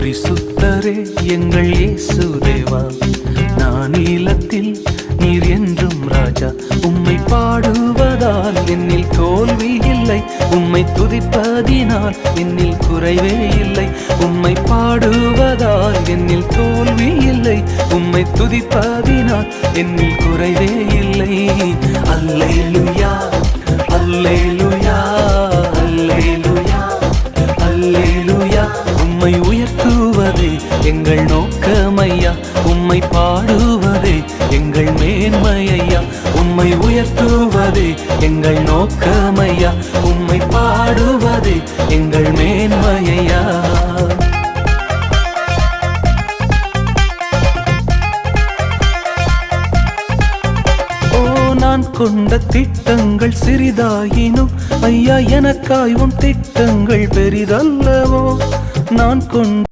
பரிசுத்தரே எங்கள் இயேசு தேவா, நான் நீலத்தில் நீர் என்றும் ராஜா. உம்மை பாடுவதால் என்னில் தோல்வி இல்லை, உம்மை துதிப்பதினால் என்னில் குறைவே இல்லை. உம்மை பாடுவதால் என்னில் தோல்வி இல்லை, உம்மை துதிப்பதினால் என்னில் குறைவே இல்லை. அல்லேலூயா அல்லேலூயா அல்லேலூயா அல்லேலூயா. உம்மை உயர்த்துவதே எங்கள் நோக்கமையா, உம்மை பாடுவதே எங்கள் மேன்மையா. உம்மை உயர்த்துவதே எங்கள் நோக்கமையா, உம்மை பாடுவதே எங்கள் மேன்மையா. நான் கொண்ட திட்டங்கள் சிறிதாயினும் ஐயா, எனக்காய் உன் திட்டங்கள் பெரிதல்லவோ. நான் கொண்ட